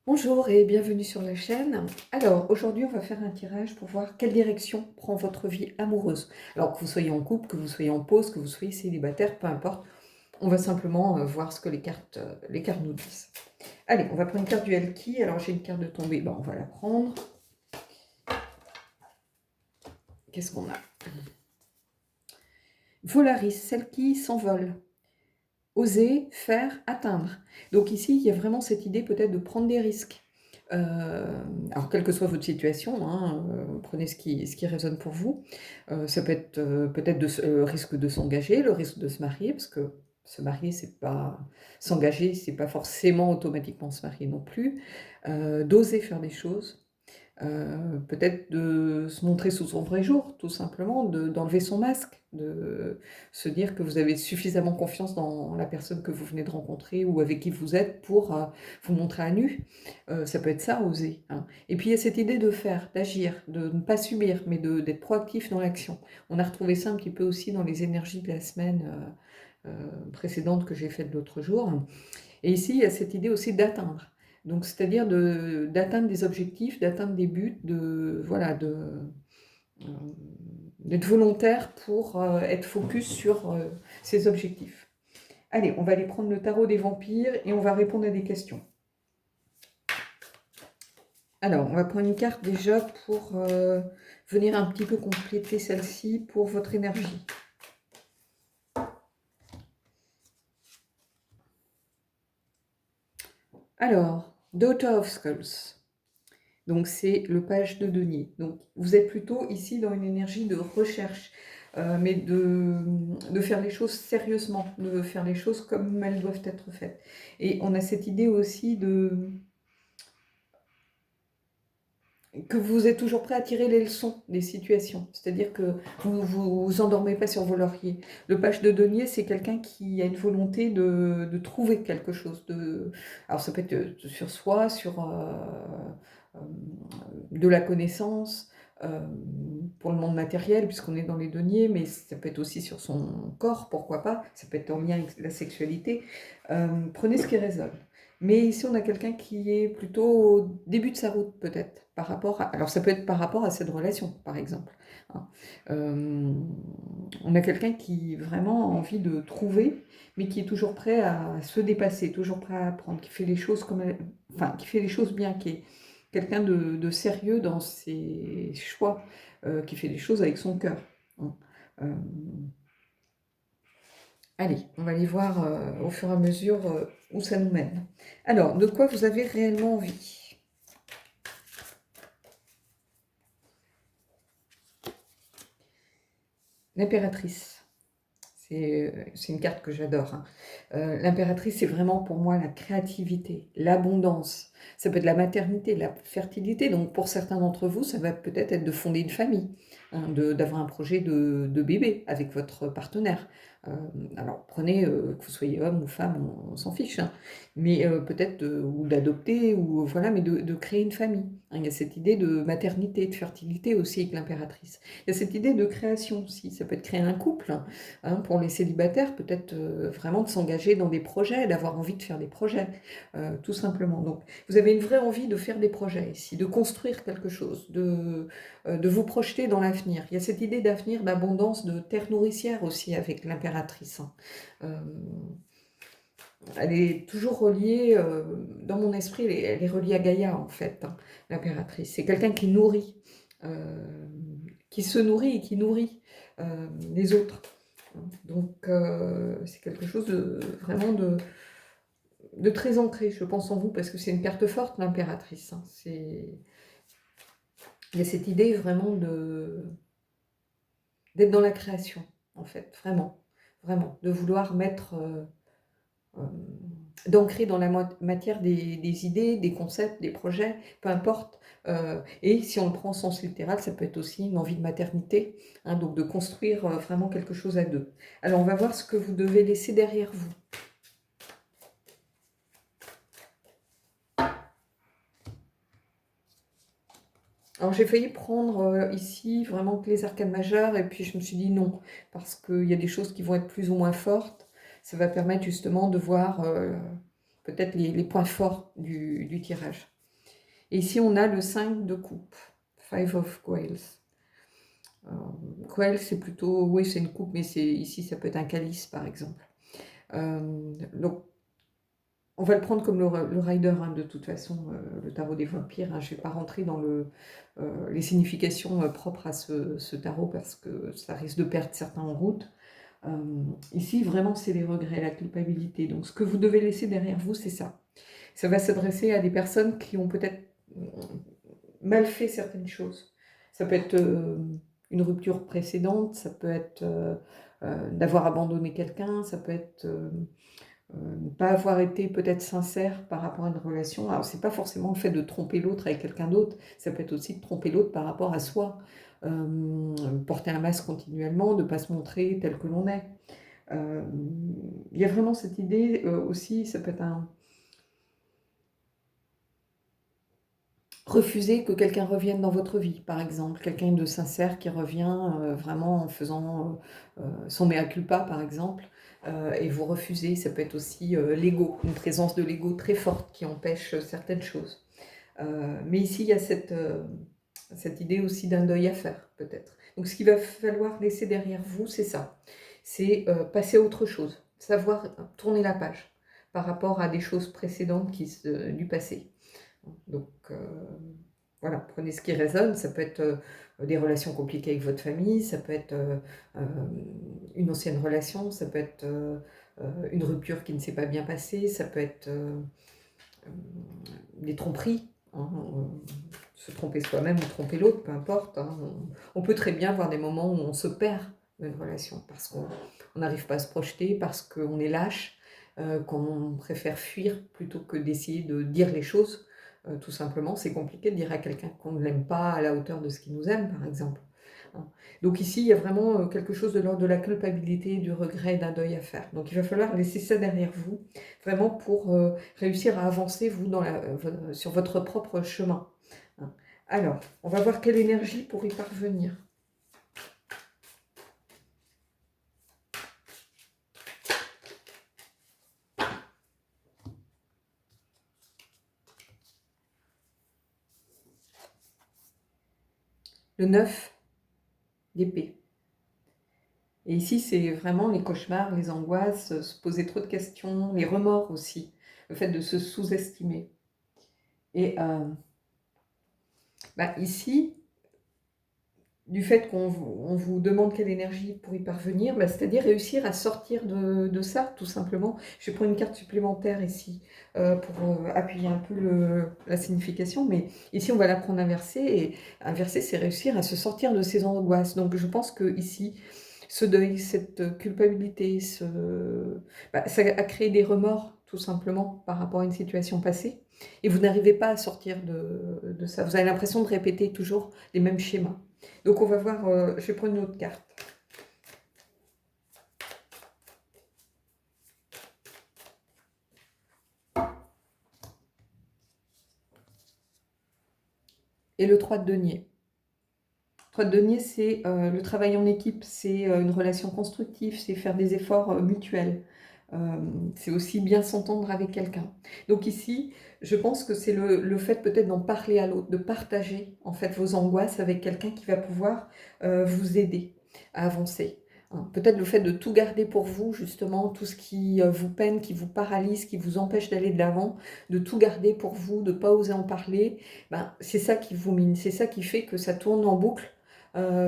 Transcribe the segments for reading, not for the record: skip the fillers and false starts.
Bonjour et bienvenue sur la chaîne. Alors aujourd'hui on va faire un tirage pour voir quelle direction prend votre vie amoureuse. Alors que vous soyez en couple, que vous soyez en pause, que vous soyez célibataire, peu importe. On va simplement voir ce que les cartes nous disent. Allez, on va prendre une carte du Elki. Alors j'ai une carte de tombée, on va la prendre. Qu'est-ce qu'on a? Volaris, celle qui s'envole. Oser, faire, atteindre. Donc ici, il y a vraiment cette idée peut-être de prendre des risques. Alors, quelle que soit votre situation, hein, prenez ce qui résonne pour vous. Ça peut être peut-être le risque de s'engager, le risque de se marier, parce que se marier, c'est pas s'engager, c'est pas forcément automatiquement se marier non plus. D'oser faire des choses. Peut-être de se montrer sous son vrai jour, tout simplement, d'enlever son masque, de se dire que vous avez suffisamment confiance dans la personne que vous venez de rencontrer ou avec qui vous êtes pour vous montrer à nu. Ça peut être ça, oser, hein. Et puis il y a cette idée de faire, d'agir, de ne pas subir, mais d'être proactif dans l'action. On a retrouvé ça un petit peu aussi dans les énergies de la semaine précédente que j'ai faite l'autre jour. Et ici, il y a cette idée aussi d'atteindre. Donc, c'est-à-dire d'atteindre des objectifs, d'atteindre des buts, voilà, euh, d'être volontaire pour être focus sur ces objectifs. Allez, on va aller prendre le tarot des vampires et on va répondre à des questions. Alors, on va prendre une carte déjà pour venir un petit peu compléter celle-ci pour votre énergie. Alors, Daughter of Skulls. Donc, c'est le page de denier. Donc, vous êtes plutôt ici dans une énergie de recherche, mais de faire les choses sérieusement, de faire les choses comme elles doivent être faites. Et on a cette idée aussi que vous êtes toujours prêt à tirer les leçons des situations. C'est-à-dire que vous ne vous endormez pas sur vos lauriers. Le page de denier, c'est quelqu'un qui a une volonté de trouver quelque chose. Alors ça peut être sur soi, sur euh, de la connaissance, euh, pour le monde matériel, puisqu'on est dans les deniers, mais ça peut être aussi sur son corps, pourquoi pas. Ça peut être en lien avec la sexualité. Prenez ce qui résonne. Mais ici, on a quelqu'un qui est plutôt au début de sa route, peut-être, par rapport à... Alors, ça peut être par rapport à cette relation, par exemple, hein. On a quelqu'un qui vraiment a envie de trouver, mais qui est toujours prêt à se dépasser, toujours prêt à apprendre, qui fait les choses enfin, qui fait les choses bien, qui est quelqu'un de sérieux dans ses choix, qui fait les choses avec son cœur, hein. Euh, Allez, on va aller voir au fur et à mesure où ça nous mène. Alors, de quoi vous avez réellement envie? L'impératrice. C'est une carte que j'adore, hein. L'impératrice, c'est vraiment pour moi la créativité, l'abondance. Ça peut être la maternité, la fertilité. Donc pour certains d'entre vous, ça va peut-être être de fonder une famille, hein, d'avoir un projet de bébé avec votre partenaire. Euh, alors prenez, que vous soyez homme ou femme, on s'en fiche, hein. Mais peut-être, ou d'adopter, ou voilà, mais de créer une famille, hein. Il y a cette idée de maternité, de fertilité aussi avec l'impératrice. Il y a cette idée de création aussi. Ça peut être créer un couple, hein, pour les célibataires, peut-être vraiment de s'engager dans des projets, d'avoir envie de faire des projets, tout simplement. Donc, vous avez une vraie envie de faire des projets ici, de construire quelque chose, de vous projeter dans l'avenir. Il y a cette idée d'avenir, d'abondance, de terre nourricière aussi avec l'impératrice, hein. Euh, Elle est toujours reliée, dans mon esprit, elle est reliée à Gaïa, en fait, hein, l'impératrice. C'est quelqu'un qui se nourrit et qui nourrit les autres. Donc, c'est quelque chose vraiment de très ancré, je pense, en vous, parce que c'est une carte forte, l'impératrice, hein. Il y a cette idée vraiment d'être dans la création, en fait, vraiment, vraiment, de vouloir mettre, euh, d'ancrer dans la matière des idées, des concepts, des projets, peu importe. Et si on le prend au sens littéral, ça peut être aussi une envie de maternité, hein, donc de construire vraiment quelque chose à deux. Alors, on va voir ce que vous devez laisser derrière vous. Alors j'ai failli prendre ici vraiment que les arcanes majeures et puis je me suis dit non, parce qu'il y a des choses qui vont être plus ou moins fortes. Ça va permettre justement de voir peut-être les points forts du tirage. Et ici, on a le 5 de coupe, Five of Coils. Coil, c'est plutôt, oui, c'est une coupe, mais ici, ça peut être un calice, par exemple. Donc, on va le prendre comme le rider, hein, de toute façon, le tarot des vampires. Hein. Je ne vais pas rentrer dans les significations propres à ce tarot parce que ça risque de perdre certains en route. Ici, vraiment, c'est les regrets, la culpabilité. Donc, ce que vous devez laisser derrière vous, c'est ça. Ça va s'adresser à des personnes qui ont peut-être mal fait certaines choses. Ça peut être une rupture précédente, ça peut être d'avoir abandonné quelqu'un, ça peut être ne pas avoir été peut-être sincère par rapport à une relation. Alors, c'est pas forcément le fait de tromper l'autre avec quelqu'un d'autre, ça peut être aussi de tromper l'autre par rapport à soi. Porter un masque continuellement, de ne pas se montrer tel que l'on est. Il y a vraiment cette idée aussi, ça peut être un... Refuser que quelqu'un revienne dans votre vie, par exemple, quelqu'un de sincère qui revient vraiment en faisant son mea culpa, par exemple, et vous refusez. Ça peut être aussi l'ego, une présence de l'ego très forte qui empêche certaines choses. Mais ici, il y a cette idée aussi d'un deuil à faire, peut-être. Donc, ce qu'il va falloir laisser derrière vous, c'est ça. C'est passer à autre chose, savoir tourner la page par rapport à des choses précédentes du passé. Donc, voilà, prenez ce qui résonne. Ça peut être des relations compliquées avec votre famille, ça peut être une ancienne relation, ça peut être une rupture qui ne s'est pas bien passée, ça peut être des tromperies, hein, se tromper soi-même ou tromper l'autre, peu importe. Hein. On peut très bien avoir des moments où on se perd dans une relation parce qu'on n'arrive pas à se projeter, parce qu'on est lâche, qu'on préfère fuir plutôt que d'essayer de dire les choses. Tout simplement, c'est compliqué de dire à quelqu'un qu'on ne l'aime pas à la hauteur de ce qu'il nous aime, par exemple. Hein. Donc ici, il y a vraiment quelque chose de l'ordre de la culpabilité, du regret, d'un deuil à faire. Donc il va falloir laisser ça derrière vous, vraiment pour réussir à avancer, vous, sur votre propre chemin. Hein. Alors, on va voir quelle énergie pour y parvenir. Le 9 d'épée. Et ici, c'est vraiment les cauchemars, les angoisses, se poser trop de questions, les remords aussi, le fait de se sous-estimer. Et ici, du fait qu'on vous demande quelle énergie pour y parvenir, c'est-à-dire réussir à sortir de ça, tout simplement. Je vais prendre une carte supplémentaire ici pour appuyer un peu la signification, mais ici, on va la prendre inversée, et inversée, c'est réussir à se sortir de ses angoisses. Donc, je pense que ici, ce deuil, cette culpabilité, ça a créé des remords, tout simplement, par rapport à une situation passée, et vous n'arrivez pas à sortir de ça. Vous avez l'impression de répéter toujours les mêmes schémas. Donc on va voir, je vais prendre une autre carte. Et le 3 de denier. Le 3 de denier, c'est le travail en équipe, c'est une relation constructive, c'est faire des efforts mutuels. C'est aussi bien s'entendre avec quelqu'un. Donc ici, je pense que c'est le fait peut-être d'en parler à l'autre, de partager en fait vos angoisses avec quelqu'un qui va pouvoir vous aider à avancer. Hein. Peut-être le fait de tout garder pour vous, justement, tout ce qui vous peine, qui vous paralyse, qui vous empêche d'aller de l'avant, de tout garder pour vous, de ne pas oser en parler, c'est ça qui vous mine, c'est ça qui fait que ça tourne en boucle.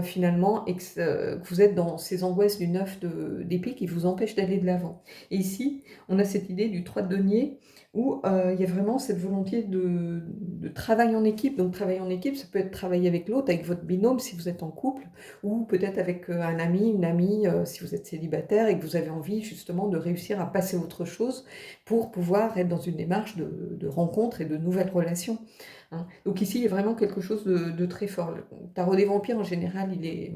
Finalement, et que vous êtes dans ces angoisses du 9 d'épée qui vous empêchent d'aller de l'avant. Et ici, on a cette idée du 3 de denier où il y a vraiment cette volonté de travail en équipe. Donc, travail en équipe, ça peut être travailler avec l'autre, avec votre binôme si vous êtes en couple, ou peut-être avec un ami, une amie si vous êtes célibataire et que vous avez envie justement de réussir à passer à autre chose pour pouvoir être dans une démarche de rencontre et de nouvelles relations. Hein. Donc ici, il y a vraiment quelque chose de très fort. Le tarot des vampires, en général, il est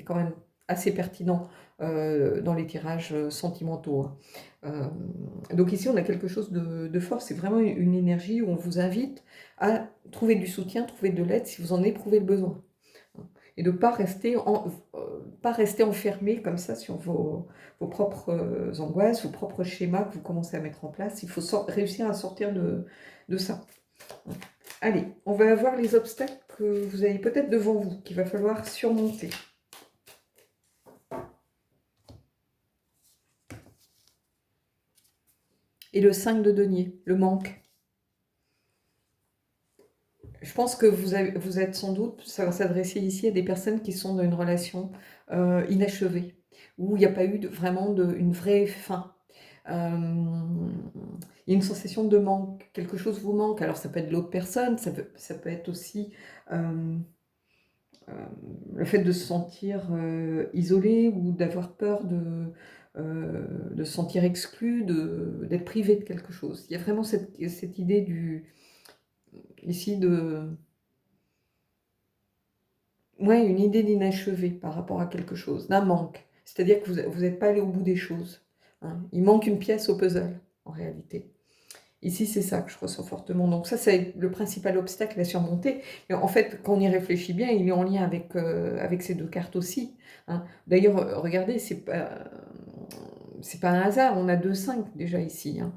quand même assez pertinent dans les tirages sentimentaux. Hein. Donc ici, on a quelque chose de fort. C'est vraiment une énergie où on vous invite à trouver du soutien, trouver de l'aide si vous en éprouvez le besoin. Hein. Et de ne pas rester enfermé comme ça sur vos propres angoisses, vos propres schémas que vous commencez à mettre en place. Il faut réussir à sortir de ça. Allez, on va voir les obstacles que vous avez peut-être devant vous, qu'il va falloir surmonter. Et le 5 de denier, le manque. Je pense que vous êtes sans doute, ça va s'adresser ici à des personnes qui sont dans une relation inachevée, où il n'y a pas eu vraiment une vraie fin. Il y a une sensation de manque, quelque chose vous manque. Alors ça peut être l'autre personne, ça peut être aussi euh, le fait de se sentir isolé ou d'avoir peur de se sentir exclu, d'être privé de quelque chose. Il y a vraiment cette idée ici de... Ouais, une idée d'inachevé par rapport à quelque chose, d'un manque. C'est-à-dire que vous n'êtes pas allé au bout des choses. Hein. Il manque une pièce au puzzle, en réalité. Ici, c'est ça que je ressens fortement. Donc ça, c'est le principal obstacle à surmonter. Et en fait, quand on y réfléchit bien, il est en lien avec ces deux cartes aussi. Hein. D'ailleurs, regardez, c'est pas un hasard. On a deux 5 déjà ici. Hein.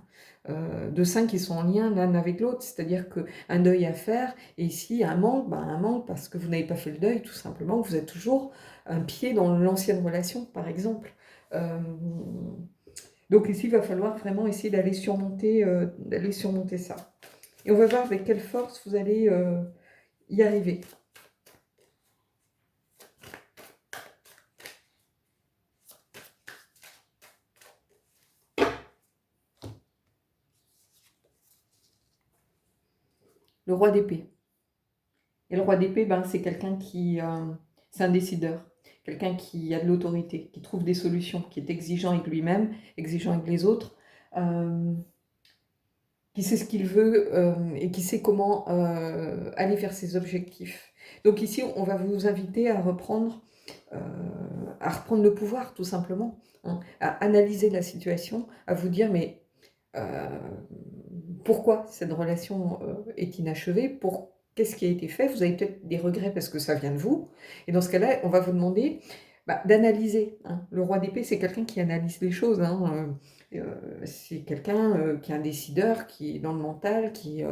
Deux 5 qui sont en lien l'un avec l'autre. C'est-à-dire qu'un deuil à faire, et ici, un manque parce que vous n'avez pas fait le deuil, tout simplement. Vous êtes toujours un pied dans l'ancienne relation, par exemple. Donc ici, il va falloir vraiment essayer d'aller surmonter ça. Et on va voir avec quelle force vous allez y arriver. Le roi d'épée. Et le roi d'épée, ben, c'est quelqu'un c'est un décideur. Quelqu'un qui a de l'autorité, qui trouve des solutions, qui est exigeant avec lui-même, exigeant avec les autres. Qui sait ce qu'il veut et qui sait comment aller vers ses objectifs. Donc ici, on va vous inviter euh, à reprendre le pouvoir, tout simplement, hein, à analyser la situation, à vous dire, mais euh, pourquoi cette relation est inachevée, qu'est-ce qui a été fait. Vous avez peut-être des regrets parce que ça vient de vous. Et dans ce cas-là, on va vous demander d'analyser. Hein. Le roi d'épée, c'est quelqu'un qui analyse les choses. Hein. C'est quelqu'un qui est un décideur, qui est dans le mental, qui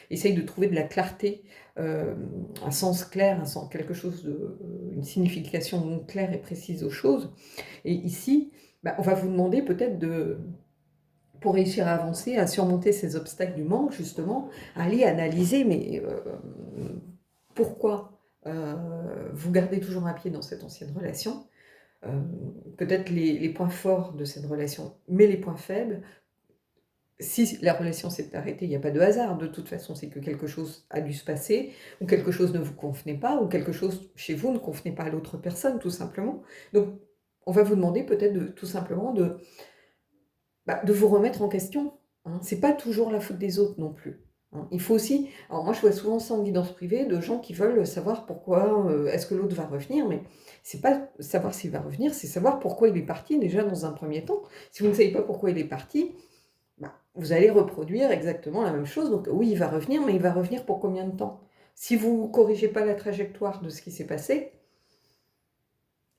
essaye de trouver de la clarté, un sens clair, quelque chose une signification claire et précise aux choses. Et ici, on va vous demander peut-être pour réussir à avancer, à surmonter ces obstacles du manque, justement, à aller analyser, mais pourquoi vous gardez toujours un pied dans cette ancienne relation, peut-être les points forts de cette relation, mais les points faibles. Si la relation s'est arrêtée, il n'y a pas de hasard, de toute façon, c'est que quelque chose a dû se passer, ou quelque chose ne vous convenait pas, ou quelque chose chez vous ne convenait pas à l'autre personne, tout simplement. Donc, on va vous demander peut-être tout simplement de vous remettre en question. Hein. C'est pas toujours la faute des autres non plus. Hein. Il faut aussi... Alors moi, je vois souvent ça en guidance privée, de gens qui veulent savoir pourquoi est-ce que l'autre va revenir, mais c'est pas savoir s'il va revenir, c'est savoir pourquoi il est parti déjà dans un premier temps. Si vous ne savez pas pourquoi il est parti, vous allez reproduire exactement la même chose. Donc oui, il va revenir, mais il va revenir pour combien de temps? Si vous ne corrigez pas la trajectoire de ce qui s'est passé,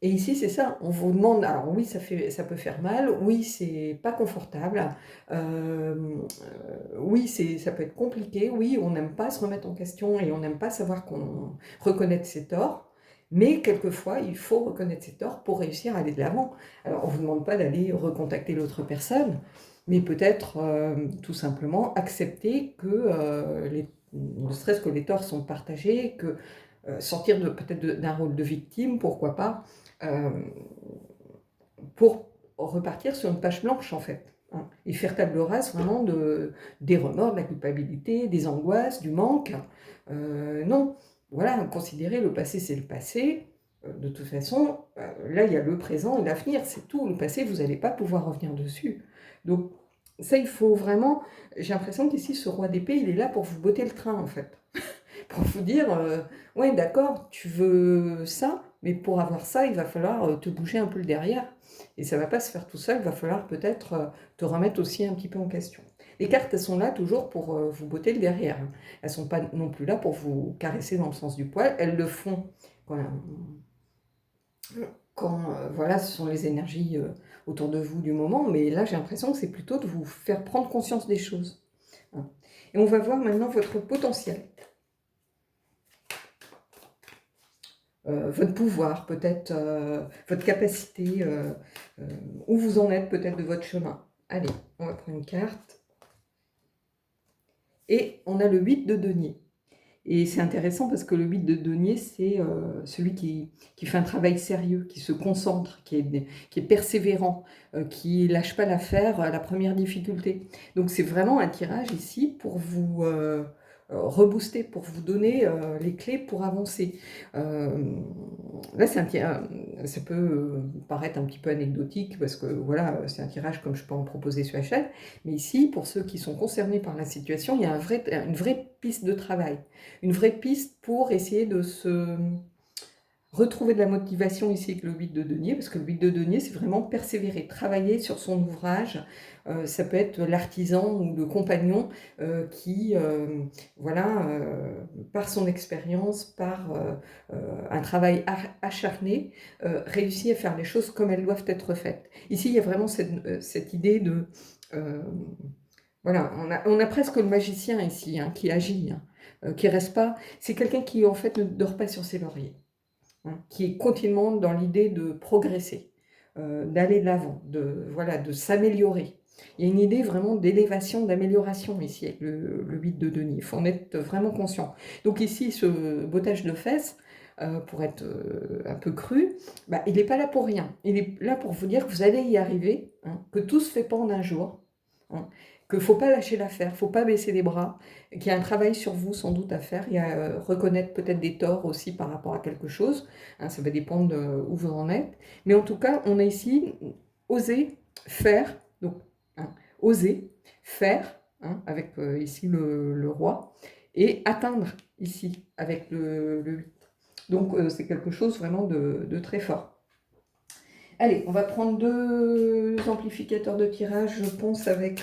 et ici c'est ça, on vous demande, alors oui, ça peut faire mal, oui, c'est pas confortable, oui, ça peut être compliqué, oui, on n'aime pas se remettre en question et on n'aime pas savoir qu'on reconnaître ses torts, mais quelquefois, il faut reconnaître ses torts pour réussir à aller de l'avant. Alors on ne vous demande pas d'aller recontacter l'autre personne, mais peut-être tout simplement accepter que ne serait-ce que les torts sont partagés, que sortir peut-être d'un rôle de victime, pourquoi pas, pour repartir sur une page blanche en fait. Hein, et faire table rase vraiment des remords, de la culpabilité, des angoisses, du manque. Non, voilà, considérer le passé c'est le passé. De toute façon, là il y a le présent et l'avenir, c'est tout. Le passé, vous n'allez pas pouvoir revenir dessus. Donc ça, il faut vraiment... J'ai l'impression qu'ici, ce roi d'épée, il est là pour vous botter le train en fait. Pour vous dire, ouais d'accord, tu veux ça, mais pour avoir ça, il va falloir te bouger un peu le derrière. Et ça ne va pas se faire tout seul, il va falloir peut-être te remettre aussi un petit peu en question. Les cartes, elles sont là toujours pour vous botter le derrière. Elles ne sont pas non plus là pour vous caresser dans le sens du poil. Elles le font quand voilà, ce sont les énergies autour de vous du moment. Mais là, j'ai l'impression que c'est plutôt de vous faire prendre conscience des choses. Et on va voir maintenant votre potentiel. votre pouvoir, peut-être votre capacité, où vous en êtes peut-être de votre chemin. Allez, on va prendre une carte. Et on a le 8 de denier. Et c'est intéressant parce que le 8 de denier, c'est celui qui fait un travail sérieux, qui se concentre, qui est persévérant, qui lâche pas l'affaire à la première difficulté. Donc c'est vraiment un tirage ici pour vous rebooster, pour vous donner les clés pour avancer. Là, ça peut paraître un petit peu anecdotique parce que voilà, c'est un tirage comme je peux en proposer sur la chaîne. Mais ici, pour ceux qui sont concernés par la situation, il y a une vraie piste de travail. Une vraie piste pour essayer de se retrouver de la motivation ici avec le 8 de denier, parce que le 8 de denier, c'est vraiment persévérer, travailler sur son ouvrage. Ça peut être l'artisan ou le compagnon qui, voilà, par son expérience, par un travail acharné, réussit à faire les choses comme elles doivent être faites. Ici, il y a vraiment cette idée de... voilà, on a presque le magicien ici, hein, qui agit, hein, qui reste pas... C'est quelqu'un qui, en fait, ne dort pas sur ses lauriers, hein, qui est continuellement dans l'idée de progresser, d'aller de l'avant, voilà, de s'améliorer. Il y a une idée vraiment d'élévation, d'amélioration ici avec le 8 de denier. Il faut en être vraiment conscient. Donc ici, ce bottage de fesses, pour être un peu cru, bah, il n'est pas là pour rien. Il est là pour vous dire que vous allez y arriver, hein, que tout se fait pas en un jour, hein, qu'il ne faut pas lâcher l'affaire, il ne faut pas baisser les bras, qu'il y a un travail sur vous sans doute à faire, il y a reconnaître peut-être des torts aussi par rapport à quelque chose, hein, ça va dépendre de où vous en êtes, mais en tout cas, on a ici oser faire, donc hein, oser faire, hein, avec ici le roi, et atteindre ici avec le 8. Donc c'est quelque chose vraiment de très fort. Allez, on va prendre 2 amplificateurs de tirage, je pense, avec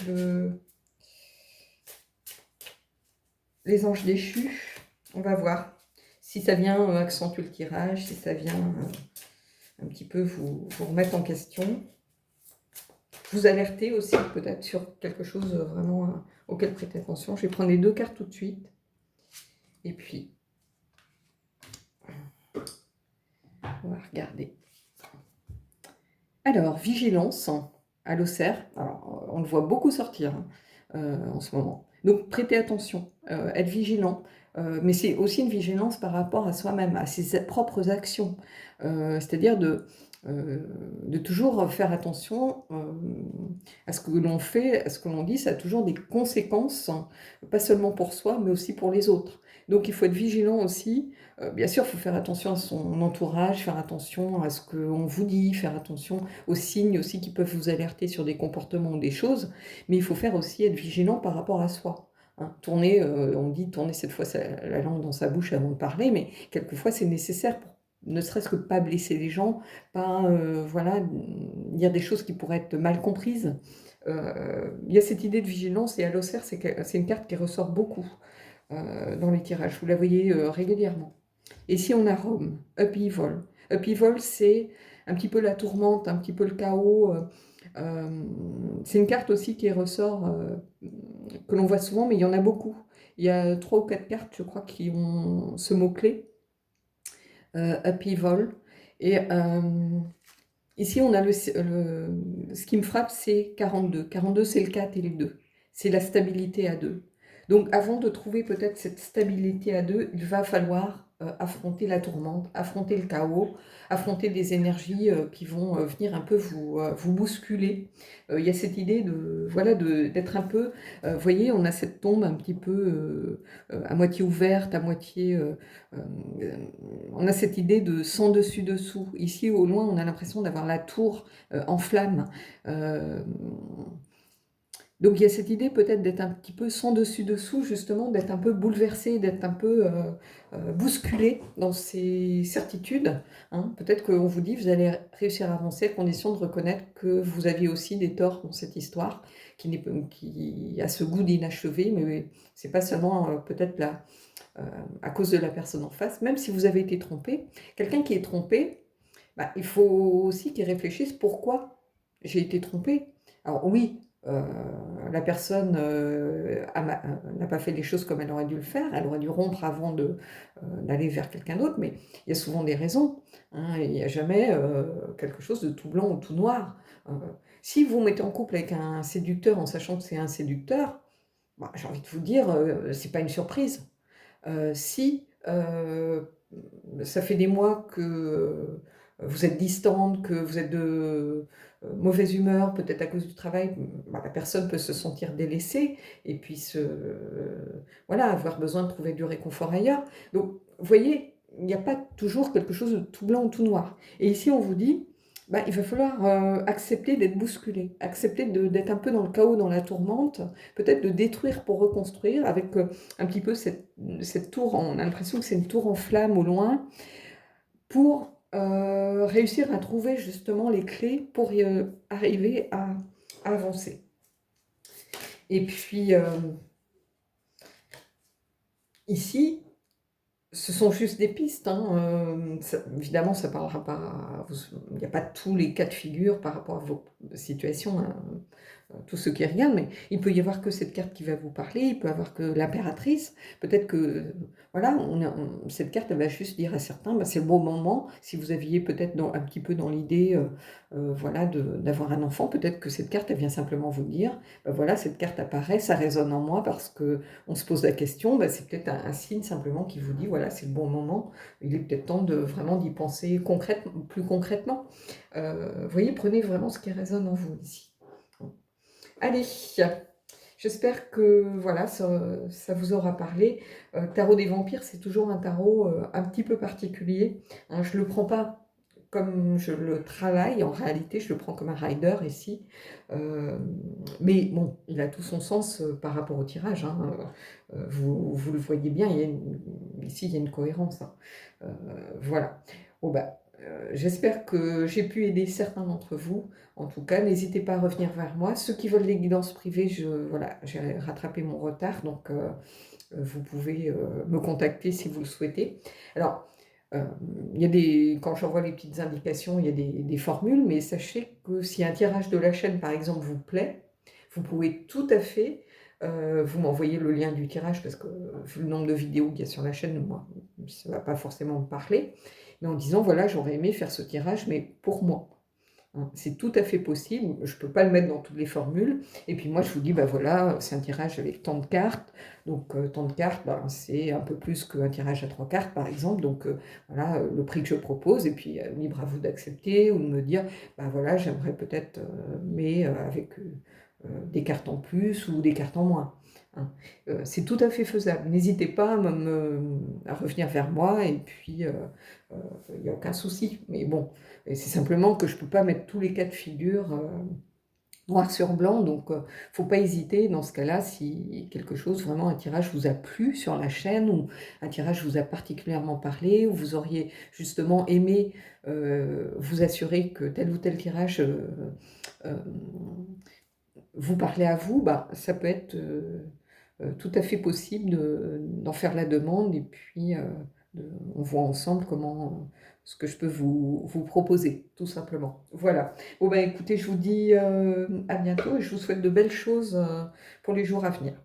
les anges déchus. On va voir si ça vient accentuer le tirage, si ça vient un petit peu vous remettre en question. Vous alerter aussi peut-être sur quelque chose vraiment auquel prêter attention. Je vais prendre les 2 cartes tout de suite. Et puis, on va regarder. Alors, vigilance à l'Auxerre. Alors, on le voit beaucoup sortir en ce moment. Donc, prêtez attention, être vigilant. Mais c'est aussi une vigilance par rapport à soi-même, à ses propres actions. C'est-à-dire de toujours faire attention à ce que l'on fait, à ce que l'on dit. Ça a toujours des conséquences, hein, pas seulement pour soi, mais aussi pour les autres. Donc, il faut être vigilant aussi. Bien sûr, il faut faire attention à son entourage, faire attention à ce qu'on vous dit, faire attention aux signes aussi qui peuvent vous alerter sur des comportements ou des choses, mais il faut faire aussi être vigilant par rapport à soi. Hein. Tourner, on dit tourner cette fois la langue dans sa bouche avant de parler, mais quelquefois c'est nécessaire pour ne serait-ce que pas blesser les gens, pas voilà, dire des choses qui pourraient être mal comprises. Il y a cette idée de vigilance, et à l'Auxerre, c'est une carte qui ressort beaucoup dans les tirages. Vous la voyez régulièrement. Et ici, on a Rome, upheaval. Upheaval, c'est un petit peu la tourmente, un petit peu le chaos. C'est une carte aussi qui ressort, que l'on voit souvent, mais il y en a beaucoup. Il y a 3 ou 4 cartes, je crois, qui ont ce mot-clé, upheaval. Et ici, on a ce qui me frappe, c'est 42. 42, c'est le 4 et les 2. C'est la stabilité à 2. Donc, avant de trouver peut-être cette stabilité à 2, il va falloir affronter la tourmente, affronter le chaos, affronter des énergies qui vont venir un peu vous bousculer. Il y a cette idée voilà, d'être un peu... vous voyez, on a cette tombe un petit peu à moitié ouverte, à moitié... on a cette idée de sans dessus-dessous. Ici, au loin, on a l'impression d'avoir la tour en flammes. Donc il y a cette idée peut-être d'être un petit peu sans dessus-dessous, justement, d'être un peu bouleversé, d'être un peu bousculé dans ses certitudes. Hein. Peut-être qu'on vous dit, vous allez réussir à avancer à condition de reconnaître que vous aviez aussi des torts dans cette histoire, qui a ce goût d'inachevé, mais c'est pas seulement peut-être à cause de la personne en face, même si vous avez été trompé. Quelqu'un qui est trompé, bah, il faut aussi qu'il réfléchisse pourquoi j'ai été trompé. Alors oui, heu, la personne, n'a pas fait les choses comme elle aurait dû le faire. Elle aurait dû rompre avant d'aller vers quelqu'un d'autre, mais il y a souvent des raisons, hein, il n'y a jamais, quelque chose de tout blanc ou tout noir. Heu, Si vous vous mettez en couple avec un séducteur en sachant que c'est un séducteur, bah, j'ai envie de vous dire, c'est pas une surprise. Si, ça fait des mois que, vous êtes distante, que vous êtes de, mauvaise humeur, peut-être à cause du travail, bah, la personne peut se sentir délaissée et puis voilà, avoir besoin de trouver du réconfort ailleurs. Donc, vous voyez, il n'y a pas toujours quelque chose de tout blanc ou tout noir. Et ici, on vous dit, bah, il va falloir, accepter d'être bousculé, accepter d'être un peu dans le chaos, dans la tourmente, peut-être de détruire pour reconstruire avec, un petit peu cette tour, on a l'impression que c'est une tour en flammes au loin, pour réussir à trouver justement les clés pour arriver à avancer. Et puis ici, ce sont juste des pistes, hein, évidemment ça parlera pas, il n'y a pas tous les cas de figure par rapport à vos situations, hein, tous ceux qui regardent, mais il peut y avoir que cette carte qui va vous parler, il peut y avoir que l'impératrice, peut-être que, voilà, cette carte elle va juste dire à certains, bah, c'est le bon moment, si vous aviez peut-être un petit peu dans l'idée, voilà, d'avoir un enfant, peut-être que cette carte elle vient simplement vous dire, bah, voilà, cette carte apparaît, ça résonne en moi parce que on se pose la question, bah, c'est peut-être un signe simplement qui vous dit, voilà, c'est le bon moment, il est peut-être temps de vraiment d'y penser plus concrètement. Vous voyez, prenez vraiment ce qui résonne en vous ici. Allez, j'espère que voilà, ça vous aura parlé. Tarot des vampires, c'est toujours un tarot un petit peu particulier, hein. Je ne le prends pas comme je le travaille, en réalité, je le prends comme un rider ici. Euh, mais bon, il a tout son sens par rapport au tirage, hein. Vous le voyez bien, ici, il y a une cohérence, hein. Euh, voilà. Bon, bah, j'espère que j'ai pu aider certains d'entre vous. En tout cas, n'hésitez pas à revenir vers moi. Ceux qui veulent les guidances privées, voilà, j'ai rattrapé mon retard, donc vous pouvez me contacter si vous le souhaitez. Alors, euh, il y a quand j'envoie les petites indications, il y a des formules, mais sachez que si un tirage de la chaîne, par exemple, vous plaît, vous pouvez tout à fait, vous m'envoyez le lien du tirage, parce que vu le nombre de vidéos qu'il y a sur la chaîne, moi, ça ne va pas forcément me parler, mais en disant, voilà, j'aurais aimé faire ce tirage, mais pour moi. Hein, c'est tout à fait possible, je ne peux pas le mettre dans toutes les formules. Et puis moi, je vous dis, bah voilà, c'est un tirage avec tant de cartes. Donc, tant de cartes, bah, c'est un peu plus qu'un tirage à 3 cartes, par exemple. Donc, voilà, le prix que je propose. Et puis, libre à vous d'accepter ou de me dire, bah voilà, j'aimerais peut-être, mais avec des cartes en plus ou des cartes en moins. Hein. C'est tout à fait faisable. N'hésitez pas à revenir vers moi. Et puis, il n'y a aucun souci. Mais bon, et c'est simplement que je ne peux pas mettre tous les cas de figure noir sur blanc, donc faut pas hésiter dans ce cas-là, si quelque chose, vraiment un tirage vous a plu sur la chaîne, ou un tirage vous a particulièrement parlé, ou vous auriez justement aimé vous assurer que tel ou tel tirage euh, vous parlait à vous, bah, ça peut être tout à fait possible d'en faire la demande, et puis on voit ensemble comment ce que je peux vous proposer, tout simplement. Voilà. Bon, bah, écoutez, je vous dis à bientôt et je vous souhaite de belles choses pour les jours à venir.